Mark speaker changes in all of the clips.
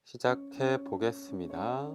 Speaker 1: 시작해 보겠습니다.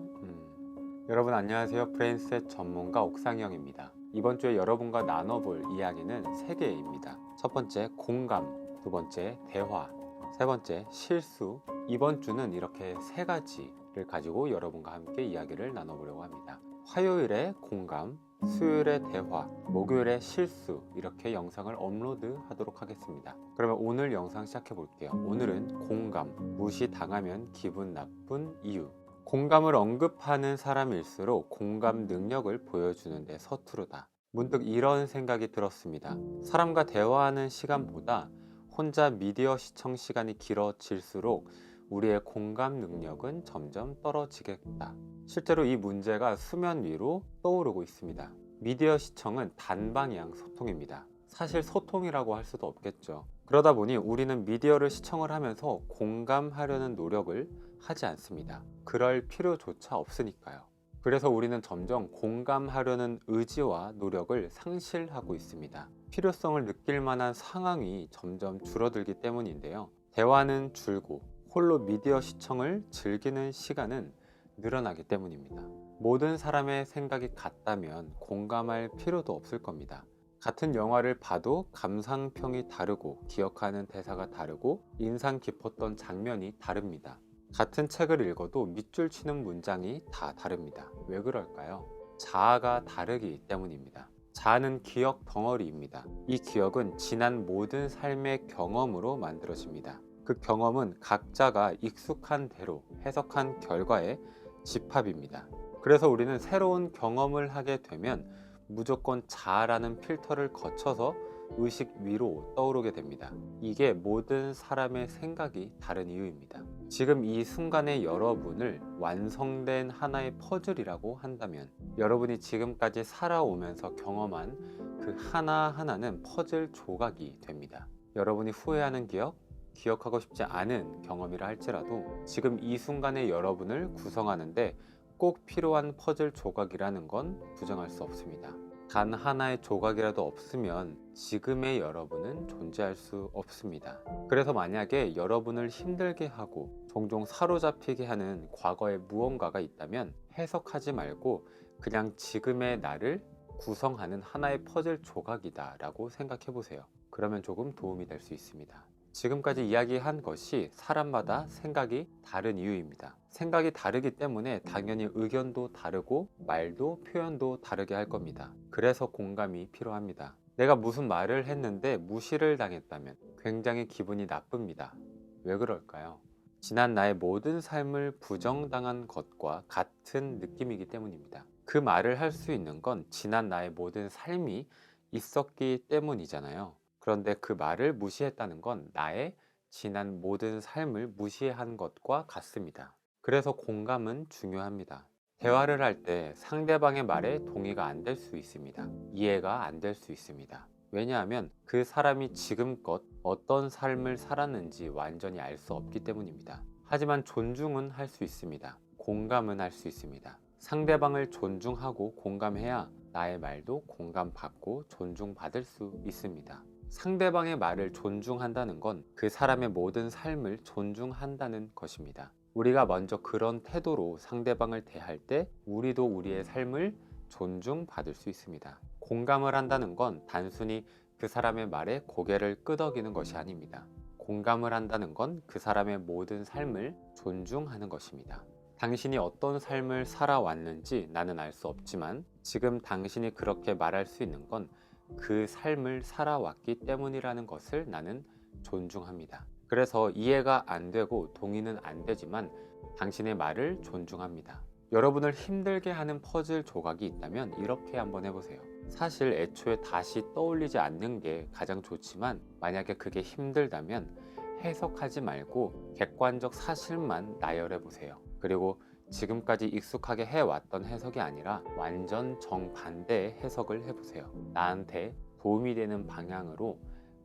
Speaker 1: 여러분 안녕하세요. 브레인셋 전문가 옥상영입니다. 이번 주에 여러분과 나눠볼 이야기는 3개입니다. 첫 번째 공감, 두 번째 대화, 세 번째 실수. 이번 주는 이렇게 3가지를 가지고 여러분과 함께 이야기를 나눠보려고 합니다. 화요일에 공감, 수요일에 대화, 목요일에 실수, 이렇게 영상을 업로드 하도록 하겠습니다. 그러면 오늘 영상 시작해 볼게요. 오늘은 공감, 무시당하면 기분 나쁜 이유. 공감을 언급하는 사람일수록 공감 능력을 보여주는데 서투르다. 문득 이런 생각이 들었습니다. 사람과 대화하는 시간보다 혼자 미디어 시청 시간이 길어질수록 우리의 공감 능력은 점점 떨어지겠다. 실제로 이 문제가 수면 위로 떠오르고 있습니다. 미디어 시청은 단방향 소통입니다. 사실 소통이라고 할 수도 없겠죠. 그러다 보니 우리는 미디어를 시청을 하면서 공감하려는 노력을 하지 않습니다. 그럴 필요조차 없으니까요. 그래서 우리는 점점 공감하려는 의지와 노력을 상실하고 있습니다. 필요성을 느낄 만한 상황이 점점 줄어들기 때문인데요. 대화는 줄고 홀로 미디어 시청을 즐기는 시간은 늘어나기 때문입니다. 모든 사람의 생각이 같다면 공감할 필요도 없을 겁니다. 같은 영화를 봐도 감상평이 다르고 기억하는 대사가 다르고 인상 깊었던 장면이 다릅니다. 같은 책을 읽어도 밑줄 치는 문장이 다 다릅니다. 왜 그럴까요? 자아가 다르기 때문입니다. 자아는 기억 덩어리입니다. 이 기억은 지난 모든 삶의 경험으로 만들어집니다. 그 경험은 각자가 익숙한 대로 해석한 결과의 집합입니다. 그래서 우리는 새로운 경험을 하게 되면 무조건 자아라는 필터를 거쳐서 의식 위로 떠오르게 됩니다. 이게 모든 사람의 생각이 다른 이유입니다. 지금 이 순간의 여러분을 완성된 하나의 퍼즐이라고 한다면 여러분이 지금까지 살아오면서 경험한 그 하나하나는 퍼즐 조각이 됩니다. 여러분이 후회하는 기억, 기억하고 싶지 않은 경험이라 할지라도 지금 이 순간의 여러분을 구성하는데 꼭 필요한 퍼즐 조각이라는 건 부정할 수 없습니다. 단 하나의 조각이라도 없으면 지금의 여러분은 존재할 수 없습니다. 그래서 만약에 여러분을 힘들게 하고 종종 사로잡히게 하는 과거의 무언가가 있다면 해석하지 말고 그냥 지금의 나를 구성하는 하나의 퍼즐 조각이다 라고 생각해 보세요. 그러면 조금 도움이 될 수 있습니다. 지금까지 이야기한 것이 사람마다 생각이 다른 이유입니다. 생각이 다르기 때문에 당연히 의견도 다르고 말도 표현도 다르게 할 겁니다. 그래서 공감이 필요합니다. 내가 무슨 말을 했는데 무시를 당했다면 굉장히 기분이 나쁩니다. 왜 그럴까요? 지난 나의 모든 삶을 부정당한 것과 같은 느낌이기 때문입니다. 그 말을 할 수 있는 건 지난 나의 모든 삶이 있었기 때문이잖아요. 그런데 그 말을 무시했다는 건 나의 지난 모든 삶을 무시한 것과 같습니다. 그래서 공감은 중요합니다. 대화를 할 때 상대방의 말에 동의가 안 될 수 있습니다. 이해가 안 될 수 있습니다. 왜냐하면 그 사람이 지금껏 어떤 삶을 살았는지 완전히 알 수 없기 때문입니다. 하지만 존중은 할 수 있습니다. 공감은 할 수 있습니다. 상대방을 존중하고 공감해야 나의 말도 공감받고 존중받을 수 있습니다. 상대방의 말을 존중한다는 건 그 사람의 모든 삶을 존중한다는 것입니다. 우리가 먼저 그런 태도로 상대방을 대할 때 우리도 우리의 삶을 존중받을 수 있습니다. 공감을 한다는 건 단순히 그 사람의 말에 고개를 끄덕이는 것이 아닙니다. 공감을 한다는 건 그 사람의 모든 삶을 존중하는 것입니다. 당신이 어떤 삶을 살아왔는지 나는 알 수 없지만 지금 당신이 그렇게 말할 수 있는 건 그 삶을 살아왔기 때문이라는 것을 나는 존중합니다. 그래서 이해가 안 되고 동의는 안 되지만 당신의 말을 존중합니다. 여러분을 힘들게 하는 퍼즐 조각이 있다면 이렇게 한번 해보세요. 사실 애초에 다시 떠올리지 않는 게 가장 좋지만 만약에 그게 힘들다면 해석하지 말고 객관적 사실만 나열해 보세요. 그리고 지금까지 익숙하게 해왔던 해석이 아니라 완전 정반대의 해석을 해보세요. 나한테 도움이 되는 방향으로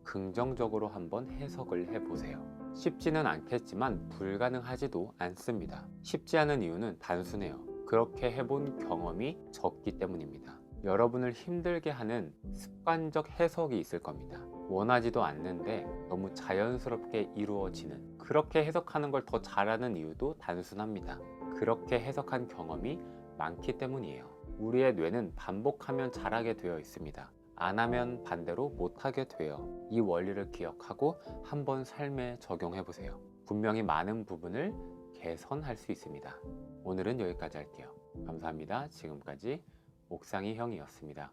Speaker 1: 긍정적으로 한번 해석을 해보세요. 쉽지는 않겠지만 불가능하지도 않습니다. 쉽지 않은 이유는 단순해요. 그렇게 해본 경험이 적기 때문입니다. 여러분을 힘들게 하는 습관적 해석이 있을 겁니다. 원하지도 않는데 너무 자연스럽게 이루어지는, 그렇게 해석하는 걸 더 잘하는 이유도 단순합니다. 그렇게 해석한 경험이 많기 때문이에요. 우리의 뇌는 반복하면 잘하게 되어 있습니다. 안 하면 반대로 못하게 돼요. 이 원리를 기억하고 한번 삶에 적용해 보세요. 분명히 많은 부분을 개선할 수 있습니다. 오늘은 여기까지 할게요. 감사합니다. 지금까지 옥상이 형이었습니다.